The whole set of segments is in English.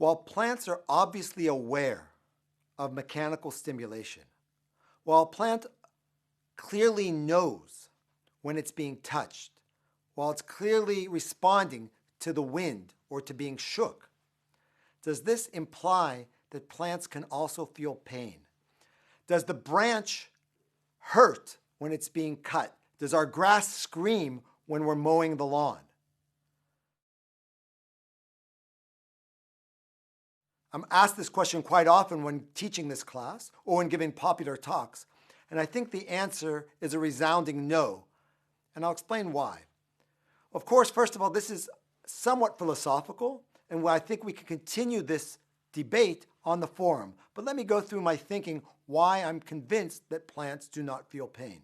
While plants are obviously aware of mechanical stimulation, while a plant clearly knows when it's being touched, while it's clearly responding to the wind or to being shook, does this imply that plants can also feel pain? Does the branch hurt when it's being cut? Does our grass scream when we're mowing the lawn? I'm asked this question quite often when teaching this class or when giving popular talks, and I think the answer is a resounding no, and I'll explain why. Of course, first of all, this is somewhat philosophical, and I think we can continue this debate on the forum, but let me go through my thinking why I'm convinced that plants do not feel pain.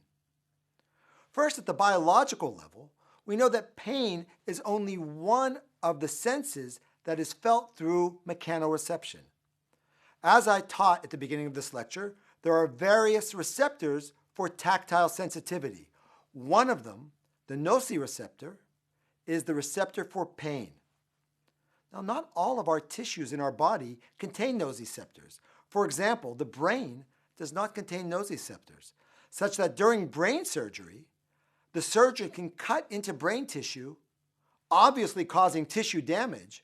First, at the biological level, we know that pain is only one of the senses that is felt through mechanoreception. As I taught at the beginning of this lecture, there are various receptors for tactile sensitivity. One of them, the nociceptor, is the receptor for pain. Now, not all of our tissues in our body contain nociceptors. For example, the brain does not contain nociceptors, such that during brain surgery, the surgeon can cut into brain tissue, obviously causing tissue damage,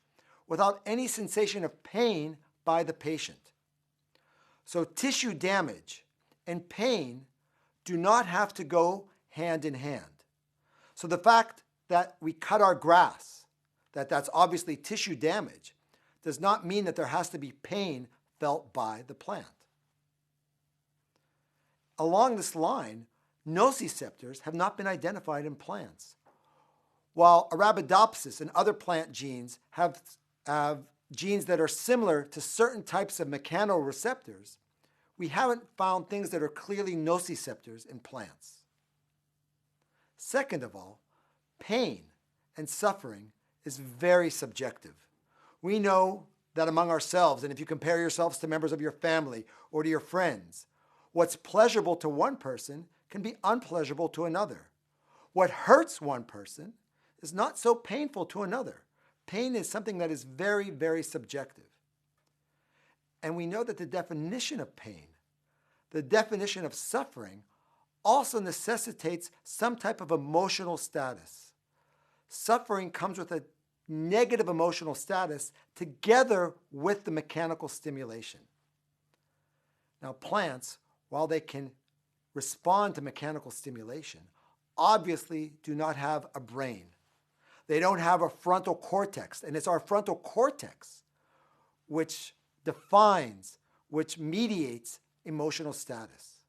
without any sensation of pain by the patient. So tissue damage and pain do not have to go hand in hand. So the fact that we cut our grass, that's obviously tissue damage, does not mean that there has to be pain felt by the plant. Along this line, nociceptors have not been identified in plants. While Arabidopsis and other plant genes have genes that are similar to certain types of mechanoreceptors, we haven't found things that are clearly nociceptors in plants. Second of all, pain and suffering is very subjective. We know that among ourselves, and if you compare yourselves to members of your family or to your friends, what's pleasurable to one person can be unpleasurable to another. What hurts one person is not so painful to another. Pain is something that is very, very subjective. And we know that the definition of pain, the definition of suffering, also necessitates some type of emotional status. Suffering comes with a negative emotional status together with the mechanical stimulation. Now, plants, while they can respond to mechanical stimulation, obviously do not have a brain. They don't have a frontal cortex, and it's our frontal cortex which defines, which mediates emotional status.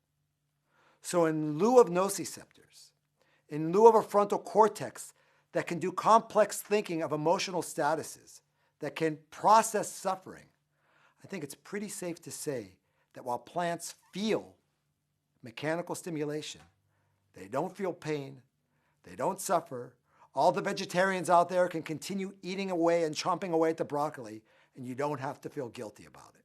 So in lieu of nociceptors, in lieu of a frontal cortex that can do complex thinking of emotional statuses, that can process suffering, I think it's pretty safe to say that while plants feel mechanical stimulation, they don't feel pain, they don't suffer. All the vegetarians out there can continue eating away and chomping away at the broccoli, and you don't have to feel guilty about it.